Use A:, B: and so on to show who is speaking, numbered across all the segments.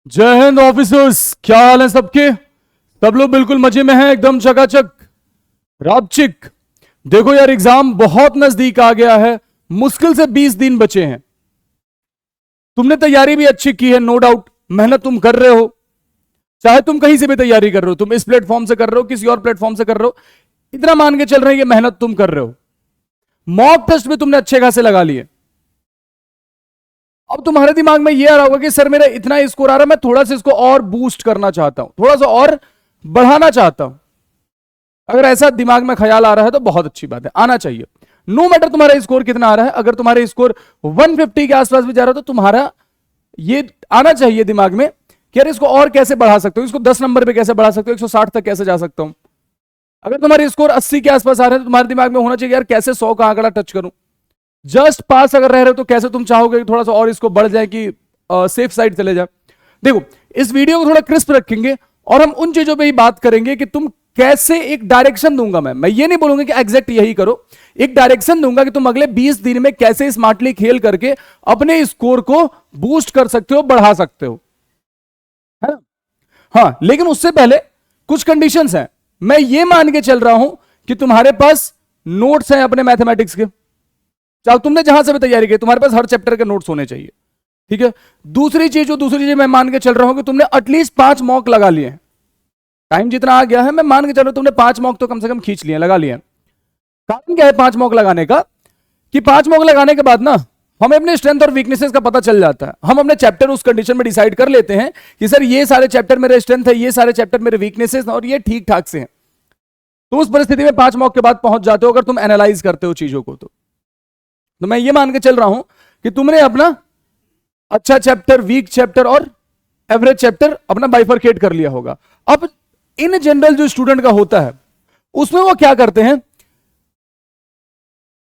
A: जय हिंद ऑफिसर्स, क्या हाल है सबके। सब लोग बिल्कुल मजे में हैं, एकदम चकाचक रापचिक। देखो यार, एग्जाम बहुत नजदीक आ गया है। मुश्किल से 20 दिन बचे हैं। तुमने तैयारी भी अच्छी की है, नो डाउट। मेहनत तुम कर रहे हो, चाहे तुम कहीं से भी तैयारी कर रहे हो, तुम इस प्लेटफॉर्म से कर रहे हो, किसी और प्लेटफॉर्म से कर रहे हो, इतना मान के चल रहे हैं कि मेहनत तुम कर रहे हो। मॉक टेस्ट भी तुमने अच्छे खासे लगा लिए। अब तुम्हारे दिमाग में यह आ रहा होगा कि सर मेरा इतना स्कोर आ रहा है, मैं थोड़ा सा इसको और बूस्ट करना चाहता हूं, थोड़ा सा और बढ़ाना चाहता हूं। अगर ऐसा दिमाग में ख्याल आ रहा है तो बहुत अच्छी बात है, आना चाहिए। नो मैटर तुम्हारा स्कोर कितना आ रहा है, अगर तुम्हारा स्कोर 150 के आसपास भी जा रहा है तो तुम्हारा ये आना चाहिए दिमाग में कि यार इसको और कैसे बढ़ा सकते हो, इसको 10 नंबर पे कैसे बढ़ा सकते हो, 160 तक कैसे जा सकता हूं। अगर तुम्हारे स्कोर 80 के आसपास आ रहे हैं तो तुम्हारे दिमाग में होना चाहिए यार कैसे 100 का आंकड़ा टच करूं। जस्ट पास अगर रह रहे हो तो कैसे तुम चाहोगे कि थोड़ा सा और इसको बढ़ जाए, कि सेफ साइड चले जाए। देखो, इस वीडियो को थोड़ा क्रिस्प रखेंगे और हम उन चीजों पे ही बात करेंगे कि तुम कैसे, एक डायरेक्शन दूंगा मैं ये नहीं बोलूंगा कि एग्जैक्ट यही करो, एक डायरेक्शन दूंगा कि तुम अगले 20 दिन में कैसे स्मार्टली खेल करके अपने स्कोर को बूस्ट कर सकते हो, बढ़ा सकते हो, है ना। हाँ, लेकिन उससे पहले कुछ कंडीशंस हैं। मैं ये मान के चल रहा हूं कि तुम्हारे पास नोट्स हैं अपने मैथमेटिक्स के, चाहे तुमने जहां से भी तैयारी की तुम्हारे पास हर चैप्टर के नोट्स होने चाहिए, ठीक है। दूसरी चीज मैं मान के चल रहा हूं कि तुमने एटलीस्ट 5 मॉक लगा लिए हैं। टाइम जितना आ गया है, मैं मान के चल रहा हूं तुमने 5 मॉक तो कम से कम खींच लिए, लगा लिए। कारण क्या है 5 मॉक लगाने का, कि 5 मॉक लगाने के बाद ना हमें अपने स्ट्रेंथ और वीकनेसेस का पता चल जाता है। हम अपने चैप्टर उस कंडीशन में डिसाइड कर लेते हैं कि सर ये सारे चैप्टर मेरे स्ट्रेंथ है, ये सारे चैप्टर मेरे वीकनेसेस और ये ठीक ठाक से हैं। तुम उस परिस्थिति में 5 मॉक के बाद पहुंच जाते हो अगर तुम एनालाइज करते हो चीजों को। तो मैं ये मान के चल रहा हूं कि तुमने अपना अच्छा चैप्टर, वीक चैप्टर और एवरेज चैप्टर अपना बाइफरकेट कर लिया होगा। अब इन जनरल जो स्टूडेंट का होता है उसमें वो क्या करते हैं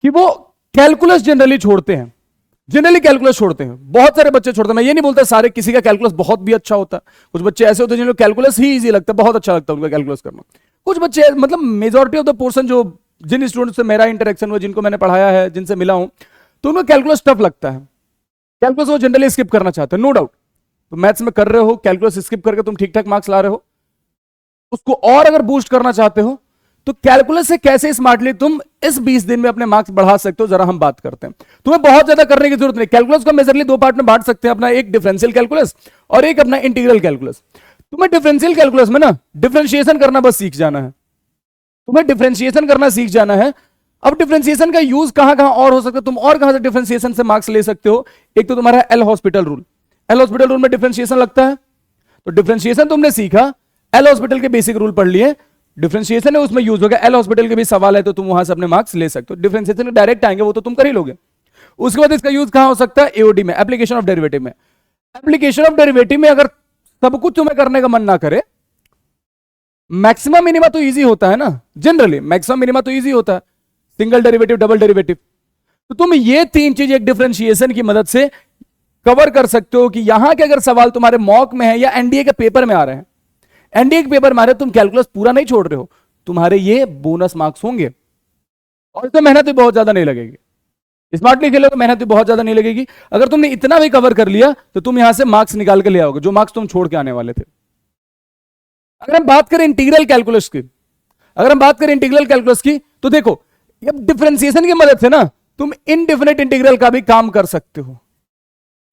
A: कि वो कैलकुलस जनरली छोड़ते हैं, जनरली कैलकुलस छोड़ते हैं। बहुत सारे बच्चे छोड़ते हैं, मैं ये नहीं बोलता सारे, किसी का कैलकुलस बहुत भी अच्छा होता है। कुछ बच्चे ऐसे होते हैं जिनको कैलकुलस ही इजी लगता है, बहुत अच्छा लगता है उनको कैलकुलस करना। कुछ बच्चे, मतलब मेजॉरिटी ऑफ द पोर्सन, जो जिन स्टूडेंट से मेरा इंटरेक्शन हुआ, जिनको मैंने पढ़ाया है, जिनसे मिला हूं, तो उनको कैलकुलस टफ लगता है। कैलकुलस वो जनरली स्किप करना चाहते हैं, नो डाउट। तो मैथ्स में कर रहे हो, कैलकुलस स्किप करके तुम ठीक ठाक मार्क्स ला रहे हो, उसको और अगर बूस्ट करना चाहते हो तो कैलकुलस से कैसे स्मार्टली तुम इस 20 दिन में अपने मार्क्स बढ़ा सकते हो, जरा हम बात करते हैं। तुम्हें बहुत ज्यादा करने की जरूरत नहीं। कैलकुलस को मेजरली 2 पार्ट में बांट सकते हैं अपना, एक डिफरेंशियल कैलकुलस और एक अपना इंटीग्रल कैलकुलस। तुम्हें डिफरेंशियल कैलकुलस में ना डिफरेंशिएशन करना बस सीख जाना है, तुम्हें डिफरेंशिएशन करना सीख जाना है। अब डिफरेंशिएशन का यूज कहां कहां और हो सकता है, तुम और कहां से डिफरेंशिएशन से मार्क्स ले सकते हो। एक तो तुम्हारा L hospital rule, L hospital rule में डिफरेंशिएशन लगता है, तो डिफरेंशिएशन तुमने सीखा, एल हॉस्पिटल के बेसिक रूल पढ़ लिए, डिफरेंशिएशन है उसमें यूज होगा। एल हॉस्पिटल के भी सवाल है तो तुम वहां से अपने मार्क्स ले सकते हो। डिफरेंशिएशन डायरेक्ट आएंगे वो तो तुम कर ही लोगे। उसके बाद इसका यूज कहां हो सकता है, एओडी में, एप्लीकेशन ऑफ डेरिवेटिव में। एप्लीकेशन ऑफ डेरिवेटिव में अगर सब कुछ तुम्हें करने का मन ना करे, मैक्सिमम मिनिमा तो इजी होता है ना, जनरली मैक्सिमम मिनिमा तो इजी होता है, सिंगल डेरिवेटिव, डबल डेरिवेटिव। तो तुम ये 3 चीज एक डिफरेंशिएशन की मदद से कवर कर सकते हो कि यहां के अगर सवाल तुम्हारे मॉक में है या एनडीए के पेपर में आ रहे हैं, एनडीए के पेपर में आ रहे, तुम कैलकुलस पूरा नहीं छोड़ रहे हो, तुम्हारे ये बोनस मार्क्स होंगे और इसमें मेहनत भी बहुत ज्यादा नहीं लगेगी। स्मार्टली खेलो तो मेहनत भी बहुत ज्यादा नहीं लगेगी। अगर तुमने इतना भी कवर कर लिया तो तुम यहां से मार्क्स निकाल के ले आओगे, जो मार्क्स तुम छोड़ के आने वाले थे। अगर हम बात करें इंटीग्रल कैलकुलस की, अगर हम बात करें इंटीग्रल कैलकुलस की, तो देखो अब डिफरेंशिएशन की मदद से ना तुम इनडेफिनेट इंटीग्रल का भी काम कर सकते हो,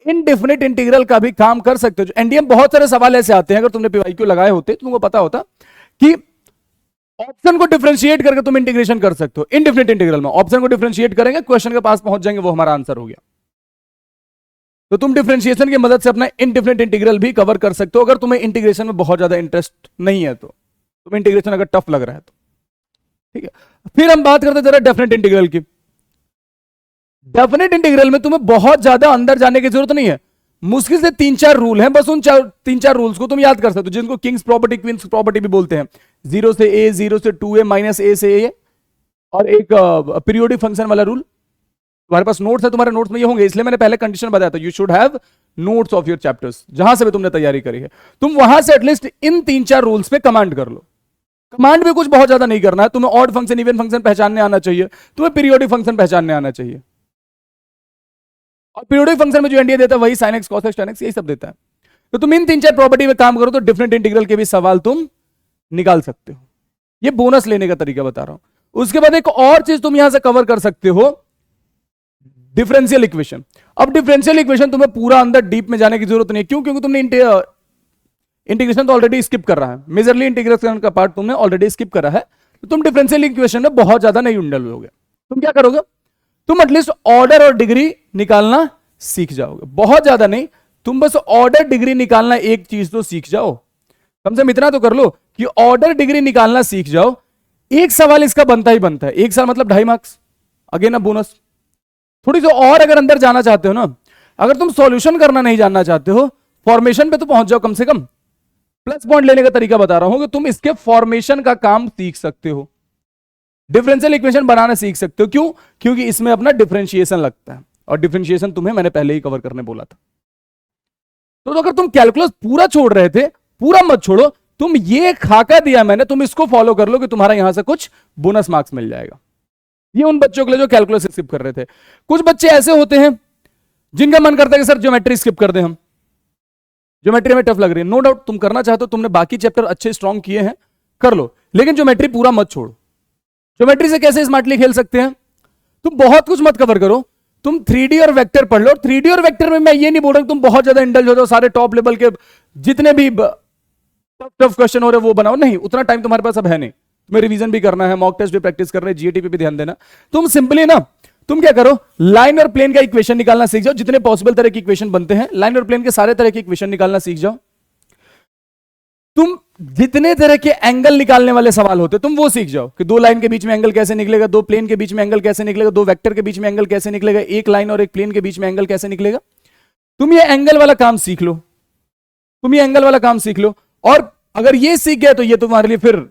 A: इनडेफिनेट इंटीग्रल का भी काम कर सकते हो। एनडीए में बहुत सारे सवाल ऐसे आते हैं, अगर तुमने पीवाईक्यू लगाए होते तुमको पता होता कि ऑप्शन को डिफरेंशिएट करके तुम इंटीग्रेशन कर सकते हो। इनडेफिनेट इंटीग्रल में ऑप्शन को डिफरेंशिएट करेंगे, क्वेश्चन के पास पहुंच जाएंगे, वो हमारा आंसर हो गया। तो तुम डिफरेंशिएशन की मदद से अपना इनडेफिनेट इंटीग्रल भी कवर कर सकते हो, अगर तुम्हें इंटीग्रेशन में बहुत ज्यादा इंटरेस्ट नहीं है तो, तुम्हें इंटीग्रेशन अगर टफ लग रहा है तो, ठीक है। फिर हम बात करते हैं जरा डेफिनेट इंटीग्रल की। डेफिनेट इंटीग्रल में तुम्हें बहुत ज्यादा अंदर जाने की जरूरत नहीं है, मुश्किल से 3-4 रूल हैं, बस उन 3-4 रूल्स को तुम याद कर सकते हो, जिनको किंग्स प्रॉपर्टी, क्वींस प्रॉपर्टी भी बोलते हैं। 0 से a, 0 से 2a, माइनस a से a, और एक पीरियोडिक फंक्शन वाला रूल। तुम्हारे पास नोट्स है, तुम्हारे नोट्स में ये होंगे, इसलिए मैंने पहले कंडीशन बताया था, you should have notes of your chapters, जहां से भी तुमने तैयारी करी है। तुम वहां से एटलीस्ट इन 3-4 रूल्स पे कमांड कर लो। कमांड भी कुछ बहुत ज्यादा नहीं करना है, तुम्हें ऑड फंक्शन, इवन फंक्शन पहचानने आना चाहिए, तुम्हें पीरियोडिक फंक्शन पहचानने आना चाहिए। और पीरियोडिक फंक्शन में जो एनडीए देता है वही sin x cos x tan x, यही सब देता है। तो तुम इन 3-4 प्रॉपर्टी में काम करो तो डिफरेंट इंटीग्रल के भी सवाल तुम निकाल सकते हो। ये बोनस लेने का तरीका बता रहा हूं। उसके बाद एक और चीज तुम यहां से कवर कर सकते हो, डिफरेंशियल इक्वेशन। अब डिफरेंशियल इक्वेशन तुम्हें पूरा अंदर डीप में जाने की जरूरत नहीं है। क्यों? क्योंकि तुमने इंटीग्रेशन तो ऑलरेडी स्किप कर रहा है, मेजरली इंटीग्रेशन का पार्ट तुमने ऑलरेडी स्किप करा है, तो तुम डिफरेंशियल इक्वेशन में बहुत ज्यादा नहीं इंडल होगे। तुम क्या करोगे? तुम एटलीस्ट ऑर्डर और डिग्री निकालना सीख जाओगे, बहुत ज्यादा नहीं, तुम बस ऑर्डर डिग्री निकालना एक चीज तो सीख जाओ, कम से कम इतना तो कर लो कि ऑर्डर डिग्री निकालना सीख जाओ। एक सवाल इसका बनता ही बनता है, एक साल मतलब 2.5 मार्क्स, अगेन बोनस। थोड़ी सी और अगर अंदर जाना चाहते हो ना, अगर तुम सॉल्यूशन करना नहीं जानना चाहते हो, फॉर्मेशन पे तो पहुंच जाओ कम से कम। प्लस पॉइंट लेने का तरीका बता रहा हूं कि तुम इसके फॉर्मेशन का काम सीख सकते हो, डिफरेंशियल इक्वेशन बनाना सीख सकते हो। क्यों? क्योंकि इसमें अपना डिफरेंशिएशन लगता है, और डिफरेंशिएशन तुम्हें मैंने पहले ही कवर करने बोला था। तो अगर तुम कैलकुलस पूरा छोड़ रहे थे, पूरा मत छोड़ो, तुम ये खाका दिया मैंने, तुम इसको फॉलो कर लो कि तुम्हारा यहां से कुछ बोनस मार्क्स मिल जाएगा। ये उन बच्चों के लिए जो कैलकुलस स्किप कर रहे थे। कुछ बच्चे ऐसे होते हैं जिनका मन करता है कि सर ज्योमेट्री स्किप कर दें, हम ज्योमेट्री में टफ लग रही है। नो डाउट तुम करना चाहते हो, तुमने बाकी चैप्टर अच्छे स्ट्रांग किए हैं, कर लो, लेकिन ज्योमेट्री पूरा मत छोड़ो। ज्योमेट्री से कैसे स्मार्टली खेल सकते हैं? तुम बहुत कुछ मत कवर करो, तुम 3D और वेक्टर पढ़ लो। 3D और वेक्टर में मैं ये नहीं बोल रहा तुम बहुत ज्यादा इंडल्ज हो जाओ, सारे टॉप लेवल के जितने भी टफ क्वेश्चन हो रहे वो बनाओ, नहीं, उतना टाइम तुम्हारे पास अब है नहीं। तुम्हें रिवीजन भी करना है, मॉक टेस्ट भी प्रैक्टिस करना है, जीएटी पे भी ध्यान देना। तुम सिंपली ना, तुम क्या करो, लाइन और प्लेन का इक्वेशन निकालना सीख जाओ। जितने पॉसिबल तरह की इक्वेशन बनते हैं, लाइन और प्लेन के सारे तरह के इक्वेशन निकालना सीख जाओ। तुम जितने तरह के एंगल निकालने वाले सवाल होते तुम वो सीख जाओ कि 2 लाइन के बीच में एंगल कैसे निकलेगा, 2 प्लेन के बीच में एंगल कैसे निकलेगा, 2 वेक्टर के बीच में एंगल कैसे निकलेगा, 1 लाइन और 1 प्लेन के बीच में एंगल कैसे निकलेगा। तुम ये एंगल वाला काम सीख लो, तुम ये एंगल वाला काम सीख लो, और अगर ये सीख गए तो ये तुम्हारे लिए फिर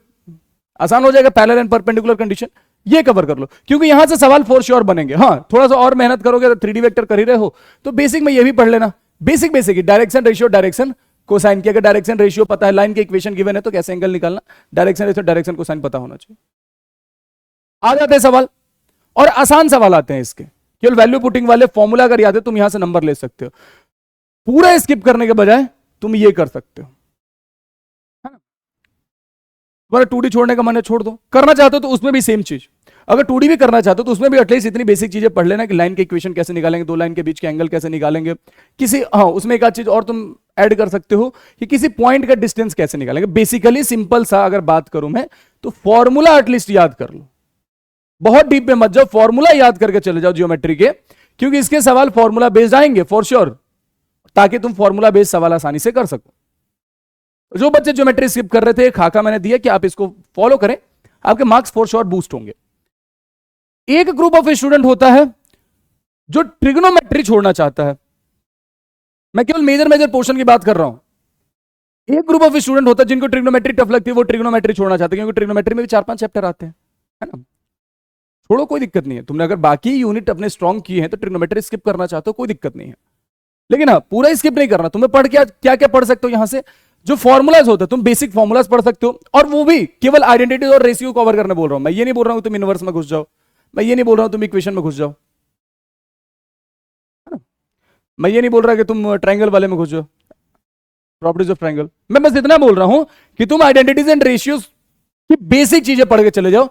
A: आसान हो जाएगा। पैरेलल एंड परपेंडिकुलर कंडीशन ये कवर कर लो, क्योंकि यहां से सवाल फॉर श्योर बनेंगे। हाँ, थोड़ा सा और मेहनत करोगे तो 3D वेक्टर कर ही रहे हो तो बेसिक में ये भी पढ़ लेना। बेसिक ही डायरेक्शन रेशियो, डायरेक्शन कोसाइन की। अगर डायरेक्शन रेशियो पता है, लाइन के इक्वेशन गिवन है तो कैसे एंगल निकालना, डायरेक्शन रेशियो, डायरेक्शन कोसाइन पता होना चाहिए। आ जाते हैं सवाल, और आसान सवाल आते हैं इसके, केवल वैल्यू पुटिंग वाले फॉर्मूला अगर याद है तुम यहां से नंबर ले सकते हो। पूरा स्किप करने के बजाय तुम ये कर सकते हो, है ना। तुम्हारा 2D छोड़ने का मन है, छोड़ दो। करना चाहते हो तो उसमें भी सेम चीज, अगर 2D भी करना चाहते हो तो उसमें भी एटलीस्ट इतनी बेसिक चीजें पढ़ लेना कि लाइन के इक्वेशन कैसे निकालेंगे, 2 लाइन के बीच के एंगल कैसे निकालेंगे, किसी उसमें एक आध चीज और तुम ऐड कर सकते हो कि किसी पॉइंट का डिस्टेंस कैसे निकालेंगे। बेसिकली सिंपल सा अगर बात करूं मैं तो फॉर्मूला एटलीस्ट याद कर लो, बहुत डीप में मत जाओ, फॉर्मूला याद करके चले जाओ ज्योमेट्री के, क्योंकि इसके सवाल फॉर्मूला बेस्ड आएंगे फॉर श्योर, ताकि तुम फॉर्मूला बेस्ड सवाल आसानी से कर सको। जो बच्चे ज्योमेट्री स्किप कर रहे थे, खाका मैंने दिया कि आप इसको फॉलो करें, आपके मार्क्स फॉर श्योर बूस्ट होंगे। एक ग्रुप ऑफ स्टूडेंट होता है जो ट्रिग्नोमेट्री छोड़ना चाहता है, मैं केवल मेजर पोर्शन की बात कर रहा हूं। एक ग्रुप ऑफ स्टूडेंट होता है जिनको ट्रिग्नोमेट्री टफ लगती है, वो ट्रिग्नोमेट्री छोड़ना चाहते हैं, क्योंकि ट्रिग्नोमेट्री में भी 4-5 चैप्टर आते हैं, है ना। छोड़ो, कोई दिक्कत नहीं है। तुमने अगर बाकी यूनिट अपने स्ट्रॉन्ग किए हैं तो ट्रिग्नोमेट्री स्किप करना चाहते हो, कोई दिक्कत नहीं है, लेकिन हाँ, पूरा स्किप नहीं करना। तुम्हें पढ़ क्या क्या पढ़ सकते हो यहां से, जो फॉर्मूलाज होते हैं, तुम बेसिक फॉर्मूलाज पढ़ सकते हो, और वो भी केवल आइडेंटिटी और रेशियो कवर करने बोल रहा हूं। मैं ये नहीं बोल रहा हूं तुम इनवर्स में घुस जाओ, मैं ये नहीं बोल रहा हूं तुम इक्वेशन में घुस जाओ, मैं ये नहीं बोल रहा कि तुम ट्रायंगल वाले में घुस जाओ, प्रॉपर्टीज ऑफ ट्रायंगल। मैं बस इतना बोल रहा हूं कि तुम आइडेंटिटीज एंड रेशियोज की बेसिक चीजें पढ़ के चले जाओ।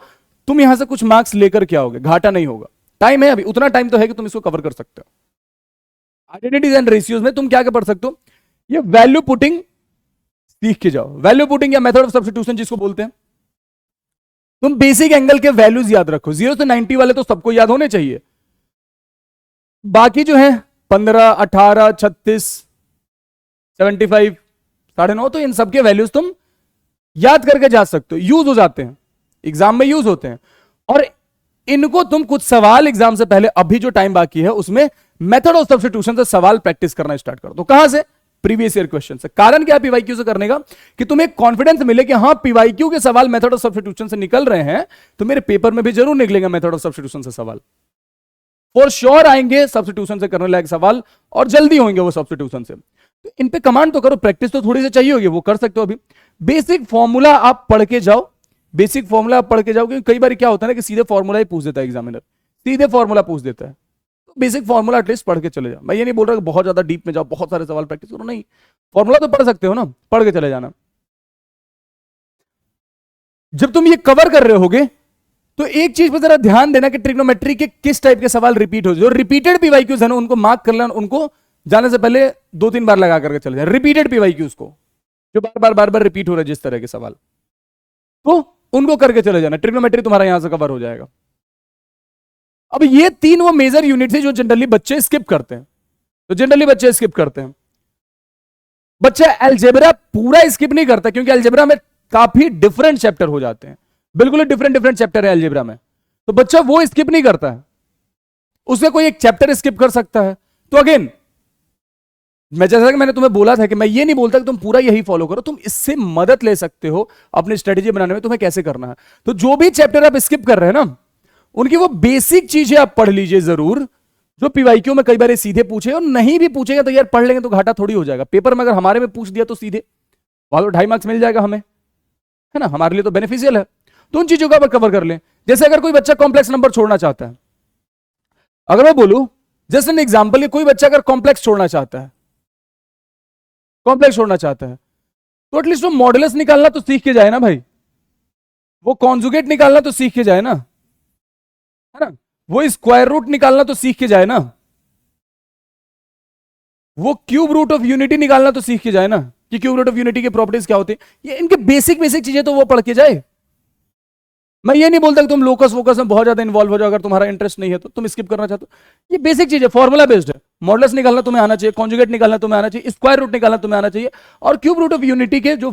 A: तुम यहां से कुछ मार्क्स लेकर के आओगे, घाटा नहीं होगा। टाइम है अभी, उतना टाइम तो है कि तुम इसको कवर कर सकते हो। आइडेंटिटीज एंड रेशियोज में तुम क्या क्या पढ़ सकते हो, ये वैल्यू पुटिंग सीख के जाओ। वैल्यू पुटिंग या मेथड ऑफ सब्स्टिट्यूशन जिसको बोलते हैं। तुम बेसिक एंगल के वैल्यूज याद रखो, 0 से 90 वाले तो सबको याद होने चाहिए, बाकी जो है 15, 18, 36, 75, 9.5, तो इन सबके वैल्यूज तुम याद करके जा सकते हो, यूज हो जाते हैं, एग्जाम में यूज होते हैं। और इनको तुम कुछ सवाल एग्जाम से पहले, अभी जो टाइम बाकी है उसमें मेथड ऑफ सब्स्टिट्यूशन से सवाल प्रैक्टिस करना स्टार्ट कर दो। कहां से? प्रीवियस ईयर क्वेश्चन से। कारण क्या पीवाईक्यू से करने का, कि तुम्हें कॉन्फिडेंस मिले कि हाँ पीवाईक्यू के सवाल मेथड ऑफ सब्स्टिट्यूशन से निकल रहे हैं, तो मेरे पेपर में भी जरूर निकलेगा मेथड ऑफ सब्स्टिट्यूशन से सवाल, फॉर श्योर आएंगे सब्स्टिट्यूशन से करने लायक सवाल, और जल्दी होंगे वो सब्स्टिट्यूशन से। तो इन पे कमांड तो करो, प्रैक्टिस तो थोड़ी सी चाहिए होगी, वो कर सकते हो अभी। बेसिक फॉर्मूला आप पढ़ के जाओ, बेसिक फॉर्मूला आप पढ़ के जाओ, क्योंकि कई बार क्या होता है ना कि सीधे फॉर्मूला ही पूछ देता है एग्जामिनर, सीधे फॉर्मूला पूछ देता है, तो बेसिक फॉर्मूला एटलीस्ट पढ़ के चले जाओ। मैं ये नहीं बोल रहा कि बहुत ज्यादा डीप में जाओ, बहुत सारे सवाल प्रैक्टिस करो, नहीं, फॉर्मूला तो पढ़ सकते हो ना, पढ़ के चले जाना। जब तुम ये कवर कर रहे होगे तो एक चीज पर जरा ध्यान देना कि ट्रिग्नोमेट्री के किस टाइप के सवाल रिपीट हो, जो रिपीटेड पीवाईक्यूज है ना उनको मार्क कर लेना, उनको जाने से पहले 2-3 बार लगा करके चले जाए रिपीटेड पीवाईक्यूज को, जो बार बार रिपीट हो रहे जिस तरह के सवाल, तो उनको करके चले जाना, ट्रिग्नोमेट्री तुम्हारा यहां से कवर हो जाएगा। अब ये 3 वो मेजर यूनिट है जो जनरली बच्चे स्किप करते हैं, तो जनरली बच्चे स्किप करते हैं। बच्चे अलजेब्रा पूरा स्किप नहीं करता, क्योंकि अलजेब्रा में काफी डिफरेंट चैप्टर हो जाते हैं, बिल्कुल डिफरेंट चैप्टर है अलजेब्रा में, तो बच्चा वो स्किप नहीं करता है, उससे कोई एक चैप्टर स्किप कर सकता है। तो अगेन मैं जैसा कि मैंने तुम्हें बोला था कि मैं ये नहीं बोलता कि तुम पूरा यही फॉलो करो, तुम इससे मदद ले सकते हो अपनी स्ट्रेटेजी बनाने में, तुम्हें कैसे करना है। तो जो भी चैप्टर आप स्किप कर रहे हैं ना, उनकी वो बेसिक चीजें आप पढ़ लीजिए जरूर, जो पीवाईक्यू में कई बार सीधे पूछे, और नहीं भी पूछेगा तो यार पढ़ लेंगे तो घाटा थोड़ी हो जाएगा। पेपर में अगर हमारे में पूछ दिया तो सीधे वहां तो 2.5 मार्क्स मिल जाएगा हमें, है ना, हमारे लिए तो बेनिफिशियल है। तो उन चीजों का कवर कर लें। जैसे अगर कोई बच्चा कॉम्प्लेक्स नंबर छोड़ना चाहता है, अगर मैं बोलूं जस्ट एन एग्जांपल, कोई बच्चा अगर कॉम्प्लेक्स छोड़ना चाहता है, कॉम्प्लेक्स छोड़ना चाहता है, तो एटलीस्ट वो मॉडुलस निकालना तो सीख के जाए ना भाई, वो कॉन्जुगेट निकालना तो सीख के जाए ना, है ना, वो स्क्वायर रूट निकालना तो सीख के जाए ना, वो क्यूब रूट ऑफ यूनिटी निकालना तो सीख के जाए ना, कि क्यूब रूट ऑफ यूनिटी की प्रॉपर्टीज क्या होती है, ये इनके बेसिक चीजें तो वो पढ़ के जाए। मैं ये नहीं बोलता कि तुम लोकस वोकस में बहुत ज्यादा इन्वॉल्व हो जाओ, अगर तुम्हारा इंटरेस्ट नहीं है तो तुम स्किप करना चाहते हो। ये बेसिक चीज है, फॉर्मूला बेस्ड है, मॉडुलस निकालना तुम्हें आना चाहिए, कॉन्जुगेट निकालना तुम्हें आना चाहिए, स्क्वायर रूट निकालना तुम्हें आना चाहिए, और क्यूब रूट ऑफ यूनिटी के जो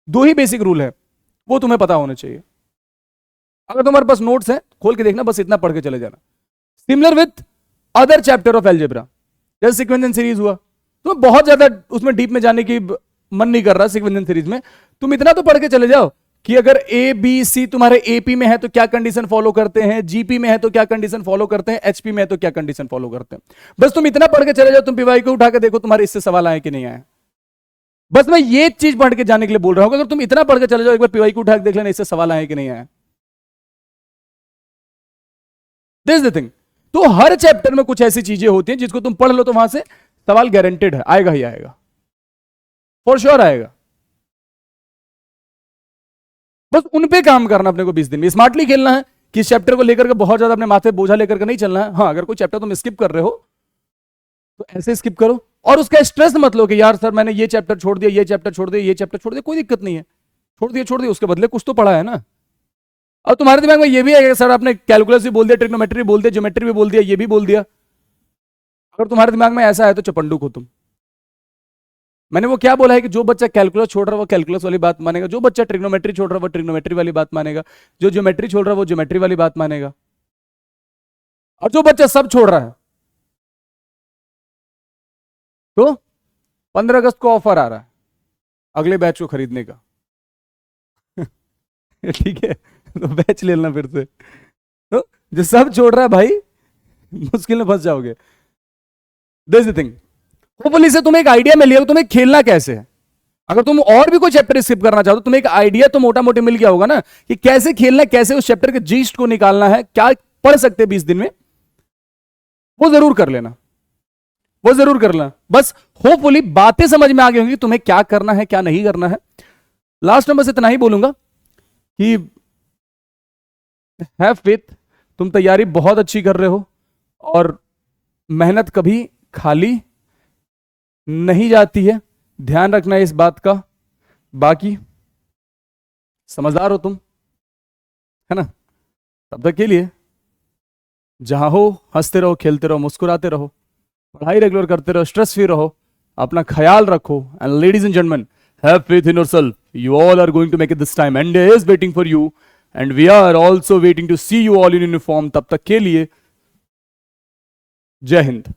A: 2 ही बेसिक रूल है वो तुम्हें पता होने चाहिए। अगर तुम्हारे पास नोट्स है खोल के देखना, बस इतना पढ़ के चले जाना। Similar with other chapter of algebra, जैसे सीक्वेंस सीरीज हुआ, तुम्हें बहुत ज्यादा उसमें डीप में जाने की मन नहीं कर रहा सीक्वेंस सीरीज में, तुम इतना तो पढ़ के चले जाओ कि अगर ए बी सी तुम्हारे एपी में है तो क्या कंडीशन फॉलो करते हैं, जीपी में है तो क्या कंडीशन फॉलो करते हैं, एचपी में है तो क्या कंडीशन फॉलो करते हैं। बस तुम इतना पढ़ के चले जाओ, तुम पीवाई को उठा के देखो तुम्हारे इससे सवाल आए कि नहीं आए। बस मैं ये चीज पढ़ के जाने के लिए बोल रहा हूं, अगर तुम इतना पढ़ के चले जाओ, एक बार पीवाई को उठा के देख लेना इससे सवाल आए कि नहीं आए। This the thing. तो हर चैप्टर में कुछ ऐसी चीजें होती हैं जिसको तुम पढ़ लो तो वहां से सवाल गारंटेड है, आएगा ही आएगा, फॉर श्योर आएगा। बस उन पे काम करना अपने को 20 दिन में, स्मार्टली खेलना है कि इस चैप्टर को लेकर के बहुत ज्यादा अपने माथे बोझा लेकर के नहीं चलना है। हाँ, अगर कोई चैप्टर तुम स्किप कर रहे हो तो ऐसे स्किप करो, और उसका स्ट्रेस मत लो कि यार सर मैंने ये चैप्टर छोड़ दिया, ये चैप्टर छोड़ दिया, ये चैप्टर छोड़ दिया, कोई दिक्कत नहीं है, छोड़ दिया, उसके बदले कुछ तो पढ़ा है ना। और तुम्हारे दिमाग में ये भी है सर आपने कैलकुलस भी बोल दिया, ट्रिग्नोमेट्री बोल दिया, ज्योमेट्री भी बोल दिया, ये भी बोल दिया। अगर तुम्हारे दिमाग में ऐसा है तो चपंडुक हो तुम। मैंने वो क्या बोला है कि जो बच्चा कैलकुलस छोड़ रहा है वो कैलकुलस वाली बात मानेगा, जो बच्चा ट्रिग्नोमेट्री छोड़ रहा है वो ट्रिग्नोमेट्री वाली बात मानेगा, जो ज्योमेट्री छोड़ रहा है वो ज्योमेट्री वाली बात मानेगा, और जो बच्चा सब छोड़ रहा है तो 15 अगस्त को ऑफर आ रहा है अगले बैच को खरीदने का। ठीक है, तो बैच ले लेना फिर से। तो जो सब छोड़ रहा है भाई मुश्किल में फंस जाओगे। दिस द थिंग, होपफुली से तुम्हें एक आइडिया मिल गया तुम्हें खेलना कैसे है। अगर तुम और भी कोई चैप्टर स्किप करना चाहो तो तुम्हें एक आइडिया तो मोटा मोटी मिल गया होगा ना कि कैसे खेलना, कैसे उस चैप्टर के जीस्ट को निकालना है, क्या पढ़ सकते हैं 20 दिन में, वो जरूर कर लेना, वो जरूर कर लेना। बस होपफुली बातें समझ में आ गई होंगी तुम्हें क्या करना है क्या नहीं करना है। लास्ट में बस इतना ही बोलूंगा कि हैव फेथ, तुम तैयारी बहुत अच्छी कर रहे हो और मेहनत कभी खाली नहीं जाती है, ध्यान रखना इस बात का। बाकी समझदार हो तुम, है ना। तब तक के लिए जहां हो हंसते रहो, खेलते रहो, मुस्कुराते रहो, पढ़ाई रेगुलर करते रहो, स्ट्रेस फ्री रहो, अपना ख्याल रखो। And ladies and gentleman, have faith in yourself, you all are going to make it this time, India is waiting for you and we are also waiting to see you all in uniform. तब तक के लिए जय हिंद।